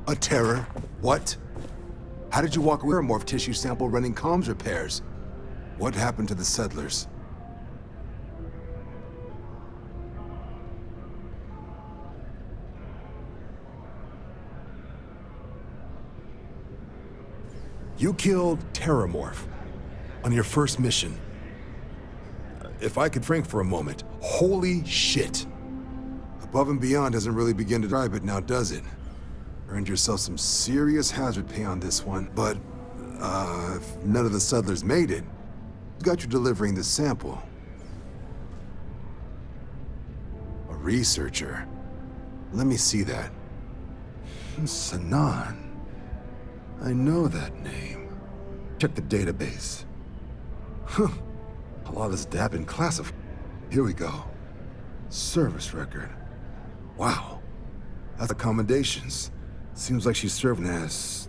A terror? What? How did you walk away from a tissue sample running comms repairs? What happened to the settlers? You killed Terramorph on your first mission. If I could frank for a moment, holy shit. Above and Beyond doesn't really begin to drive it now, does it? Earned yourself some serious hazard pay on this one, but, if none of the settlers made it, who got you delivering this sample? A researcher. Let me see that. Sanan. I know that name. Check the database. Huh. A lot of this data been classified. Here we go. Service record. Wow. That's accommodations. Seems like she's serving as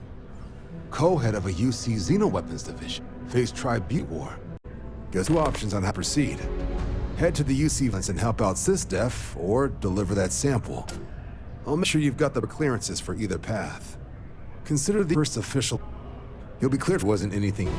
co-head of a UC Xenoweapons division. Faced Tribute War. Guess two options on how to proceed. Head to the UC and help out SysDef, or deliver that sample. I'll make sure you've got the clearances for either path. Consider the first official. You'll be clear if it wasn't anything.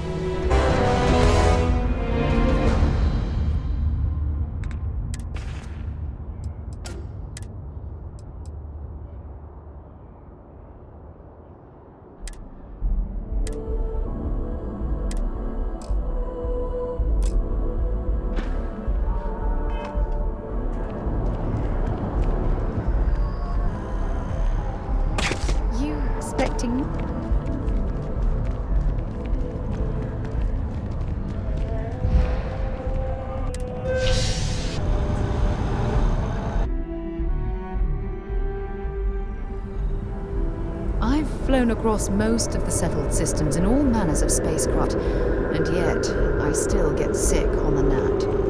I've flown across most of the settled systems in all manners of spacecraft, and yet I still get sick on the gnat.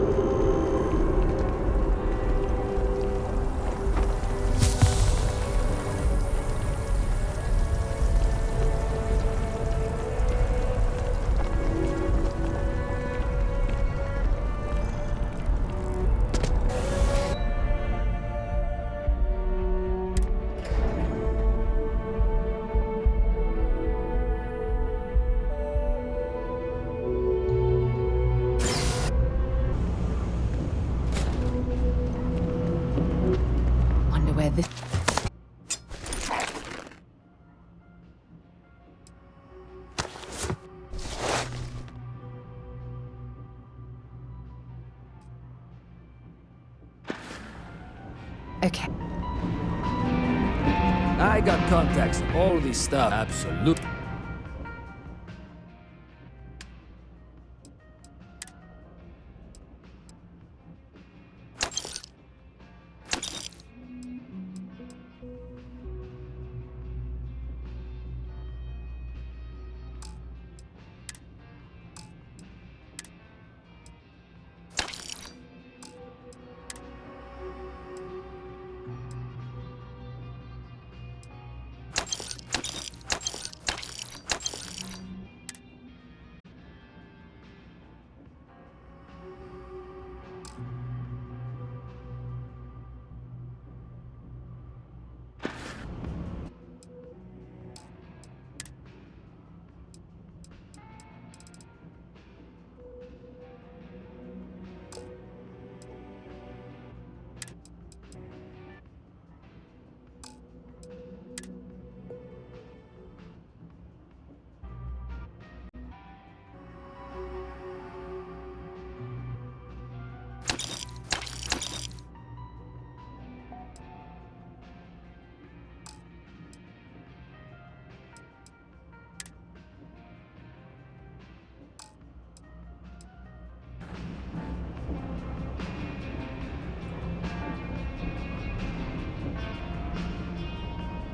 Okay. I got contacts in all this stuff. Absolutely.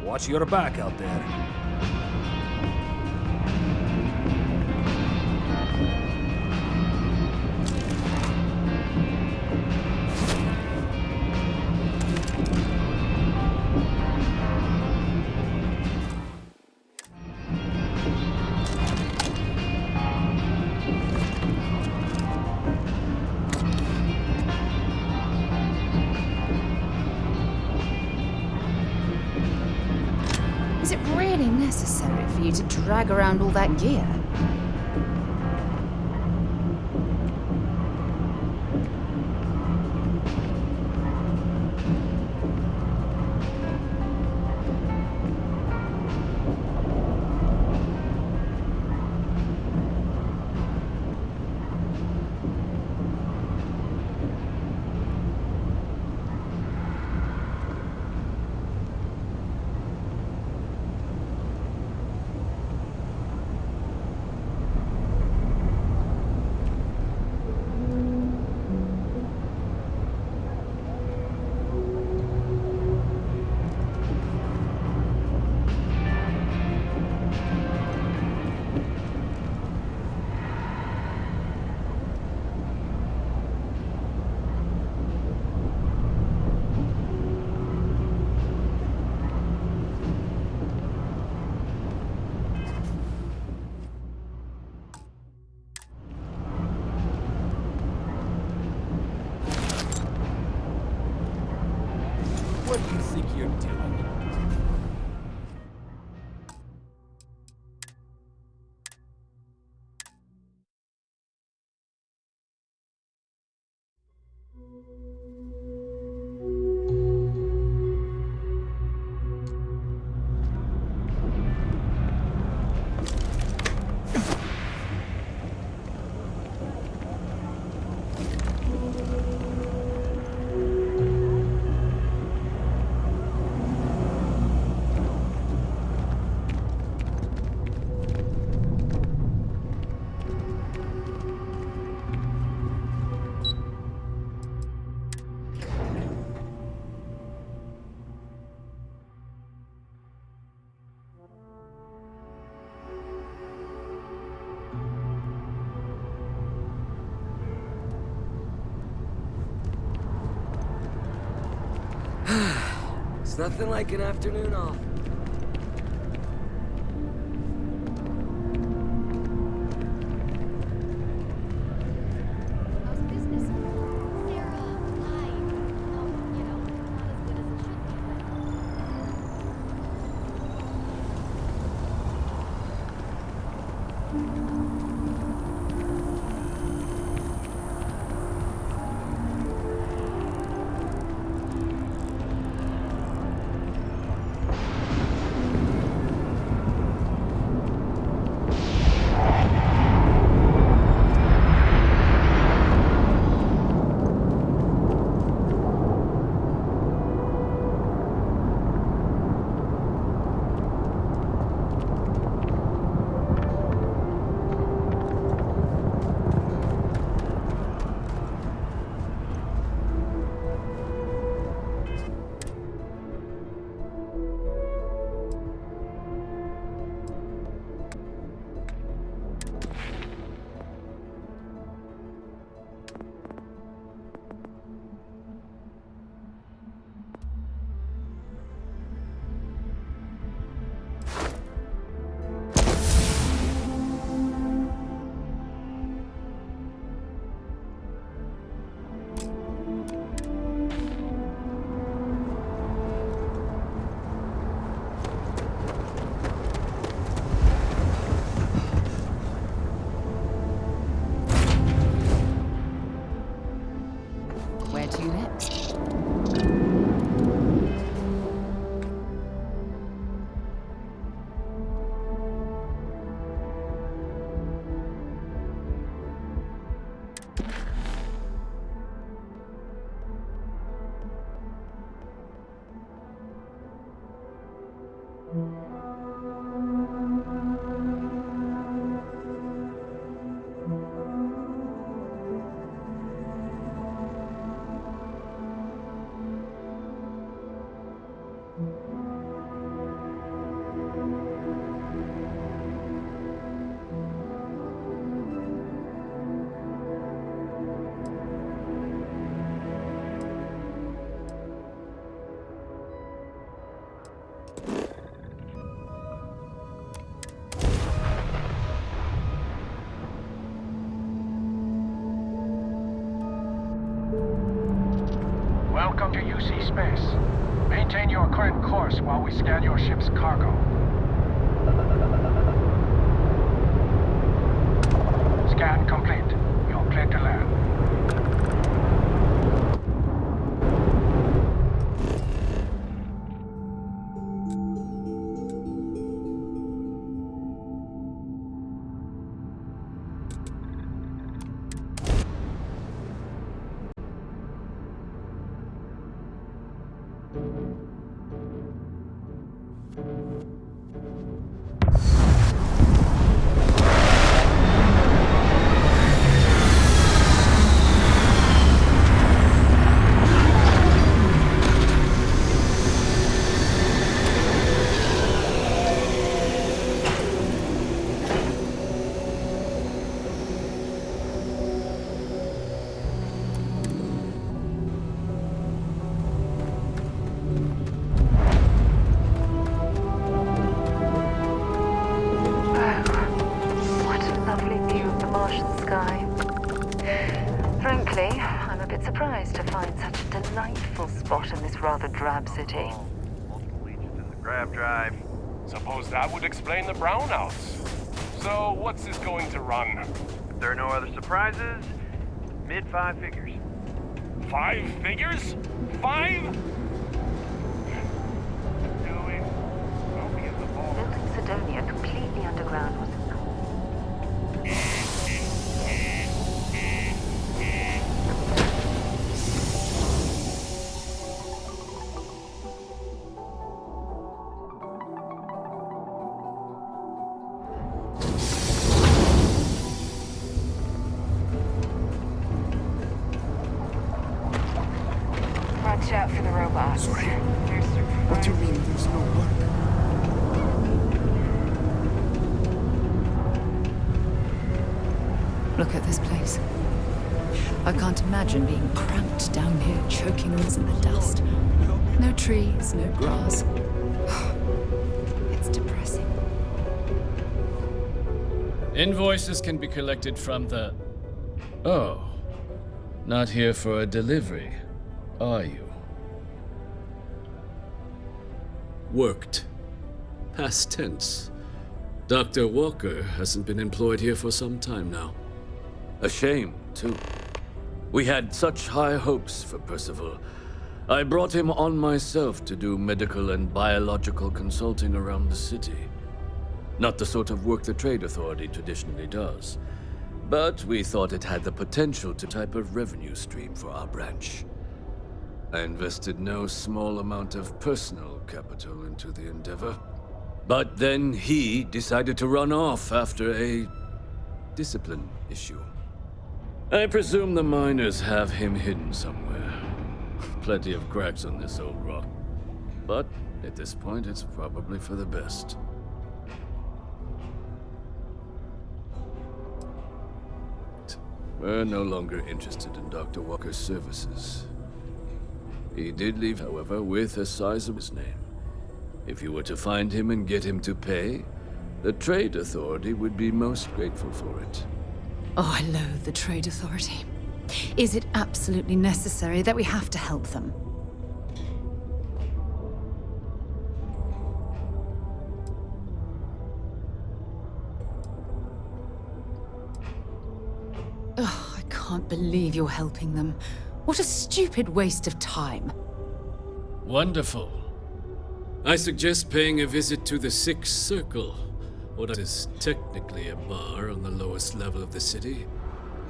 Watch your back out there. Is it real? necessary for you to drag around all that gear. What do you think you're doing? It's nothing like an afternoon off. How's business? They're, fine. Oh, you know, not as good as it should be, but... Where to next? Welcome to UC Space. Maintain your current course while we scan your ship's cargo. Scan complete. You're cleared to land. What a lovely view of the Martian sky. Frankly, I'm a bit surprised to find such a delightful spot in this rather drab city. Multiple legions in the grab drive. Suppose that would explain the brownouts. So, what's this going to run? If there are no other surprises, mid-five figures. 5 figures? 5? Doing? I'll be at the ball. Built in Sidonia completely underground, was it not? Watch out for the robots. Sorry. They're super What do you mean there's no work? Look at this place. I can't imagine being cramped down here, choking us in the dust. No trees, no grass. It's depressing. Invoices can be collected from the... Oh. Not here for a delivery, are you? Worked. Past tense. Dr. Walker hasn't been employed here for some time now. A shame, too. We had such high hopes for Percival. I brought him on myself to do medical and biological consulting around the city. Not the sort of work the Trade Authority traditionally does. But we thought it had the potential to type of revenue stream for our branch. I invested no small amount of personal capital into the endeavor. But then he decided to run off after a discipline issue. I presume the miners have him hidden somewhere. Plenty of cracks on this old rock. But at this point, it's probably for the best. We're no longer interested in Dr. Walker's services. He did leave, however, with a sizable his name. If you were to find him and get him to pay, the Trade Authority would be most grateful for it. Oh, I loathe the Trade Authority. Is it absolutely necessary that we have to help them? Oh, I can't believe you're helping them. What a stupid waste of time. Wonderful. I suggest paying a visit to the Sixth Circle, what is technically a bar on the lowest level of the city.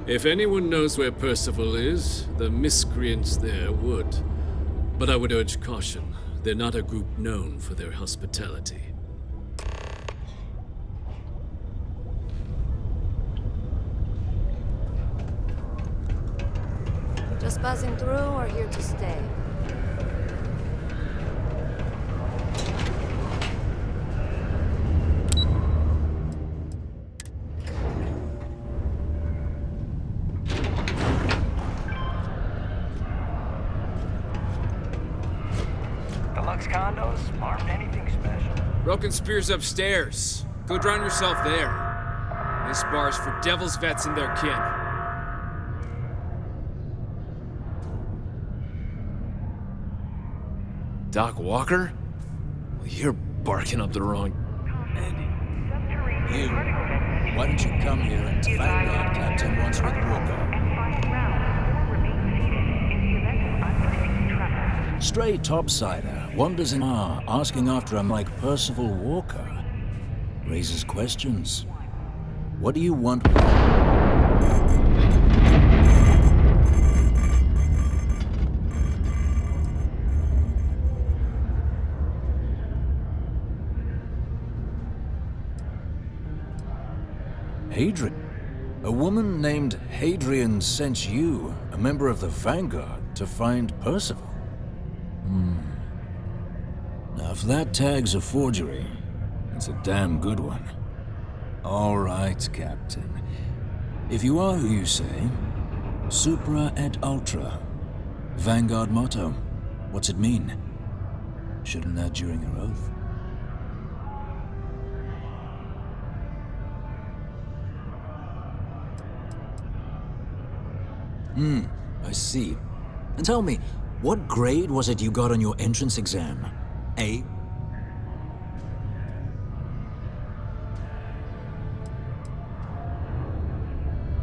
If anyone knows where Percival is, the miscreants there would. But I would urge caution. They're not a group known for their hospitality. Just passing through or here to stay? Deluxe condos aren't anything special. Broken Spear's upstairs. Go drown yourself there. This bar's for devil's vets and their kin. Doc Walker? Well, you're barking up the wrong... Andy, You. Why don't you come here and vanguard Captain once with Walker? Stray topsider wanders in asking after a like Percival Walker. Raises questions. What do you want? Hadrian? A woman named Hadrian sent you, a member of the Vanguard, to find Percival. Now, if that tag's a forgery, it's a damn good one. All right, Captain. If you are who you say, Supra et Ultra. Vanguard motto. What's it mean? Shouldn't that during your oath? I see. And tell me, what grade was it you got on your entrance exam? A?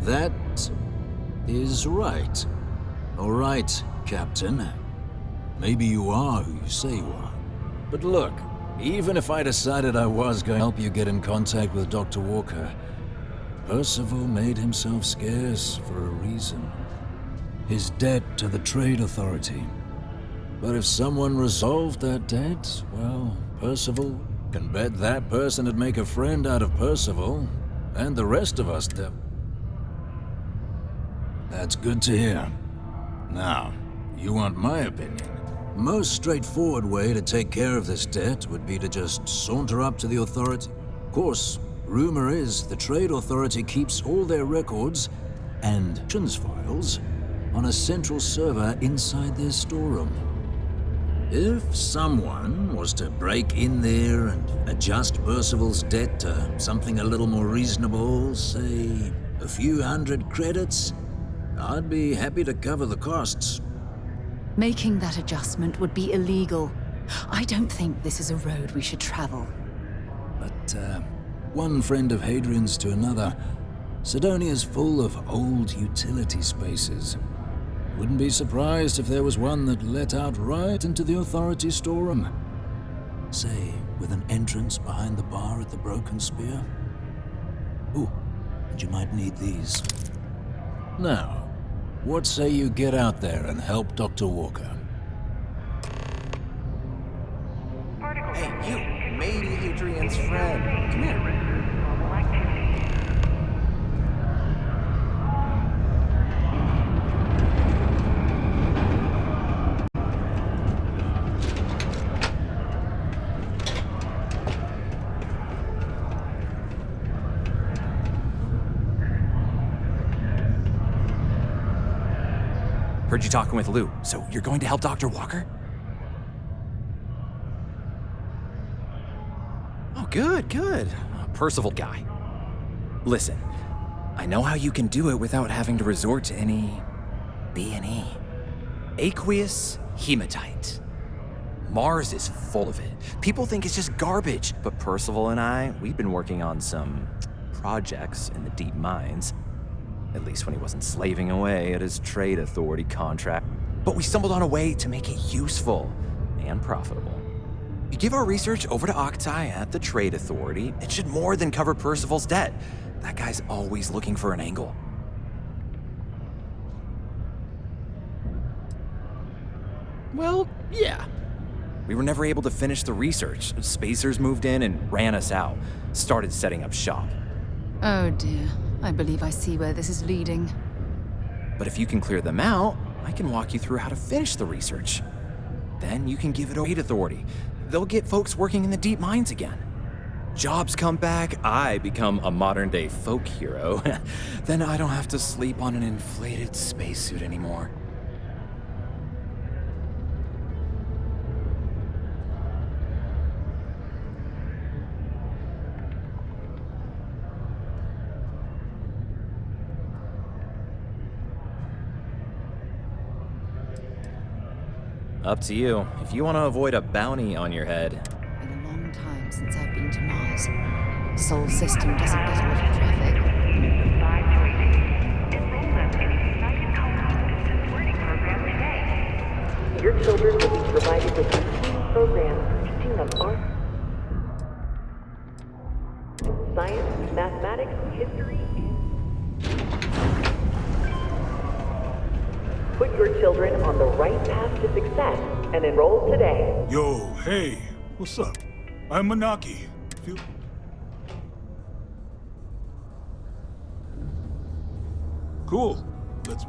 That is right. All right, Captain. Maybe you are who you say you are. But look, even if I decided I was going to help you get in contact with Dr. Walker, Percival made himself scarce for a reason. His debt to the Trade Authority. But if someone resolved that debt, well, Percival can bet that person would make a friend out of Percival, and the rest of us do. That's good to hear. Now, you want my opinion? Most straightforward way to take care of this debt would be to just saunter up to the authority. Of course, rumor is the Trade Authority keeps all their records and files on a central server inside their storeroom. If someone was to break in there and adjust Percival's debt to something a little more reasonable, say a few hundred credits, I'd be happy to cover the costs. Making that adjustment would be illegal. I don't think this is a road we should travel. But, one friend of Hadrian's to another, Sidonia's full of old utility spaces. Wouldn't be surprised if there was one that let out right into the authority storeroom. Say, with an entrance behind the bar at the Broken Spear. Ooh, and you might need these. Now, what say you get out there and help Dr. Walker? Hey, you! Maybe Hadrian's friend. Come here. Heard you talking with Lou, so you're going to help Dr. Walker? Oh, good, good. Percival guy. Listen, I know how you can do it without having to resort to any B&E. Aqueous hematite. Mars is full of it. People think it's just garbage, but Percival and I, we've been working on some projects in the deep mines. At least when he wasn't slaving away at his Trade Authority contract. But we stumbled on a way to make it useful and profitable. You give our research over to Octai at the Trade Authority, it should more than cover Percival's debt. That guy's always looking for an angle. Well, yeah. We were never able to finish the research. Spacers moved in and ran us out. Started setting up shop. Oh dear. I believe I see where this is leading. But if you can clear them out, I can walk you through how to finish the research. Then you can give it to Trade Authority. They'll get folks working in the deep mines again. Jobs come back, I become a modern-day folk hero. Then I don't have to sleep on an inflated spacesuit anymore. Up to you, if you want to avoid a bounty on your head. Been a long time since I've been to Mars. Sol system doesn't get a lot of traffic. Your children will be provided with routine programs teaching them art, science, mathematics, history. Put your children on the right path to success and enroll today. Yo, hey, what's up? I'm Manaki. Feel... Cool. Let's...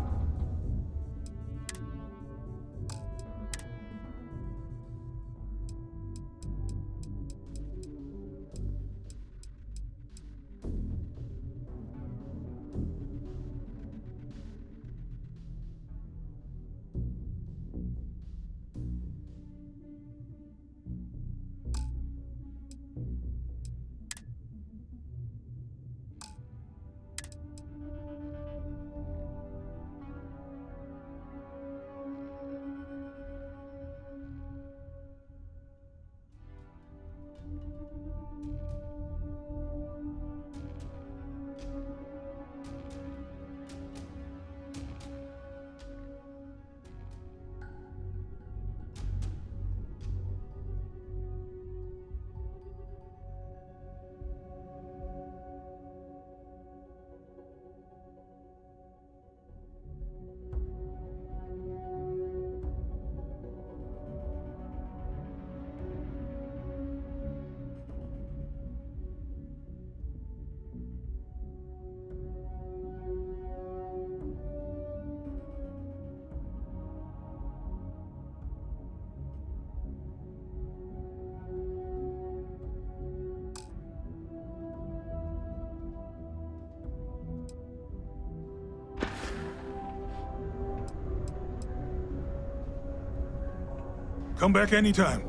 Come back anytime.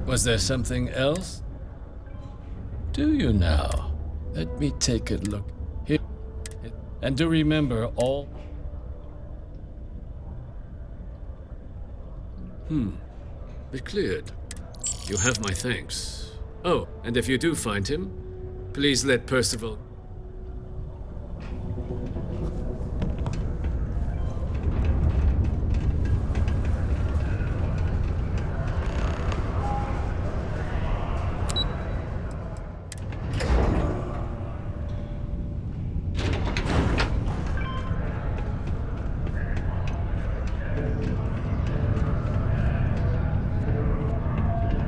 Was there something else? Do you now? Let me take a look here. And do remember all... Be cleared. You have my thanks. Oh, and if you do find him, please let Percival...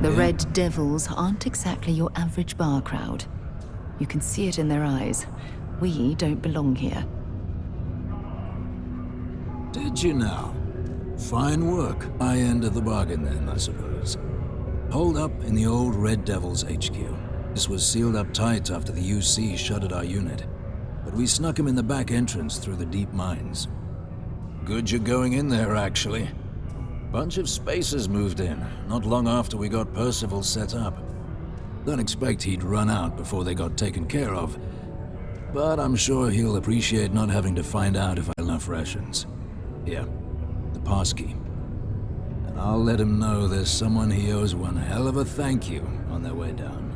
The Red Devils aren't exactly your average bar crowd. You can see it in their eyes. We don't belong here. Did you now? Fine work. I end of the bargain then, I suppose. Holed up in the old Red Devils HQ. This was sealed up tight after the UC shuttered our unit. But we snuck him in the back entrance through the deep mines. Good you're going in there, actually. Bunch of spacers moved in, not long after we got Percival set up. Don't expect he'd run out before they got taken care of, but I'm sure he'll appreciate not having to find out if I have enough rations. Here, the passkey. And I'll let him know there's someone he owes one hell of a thank you on their way down.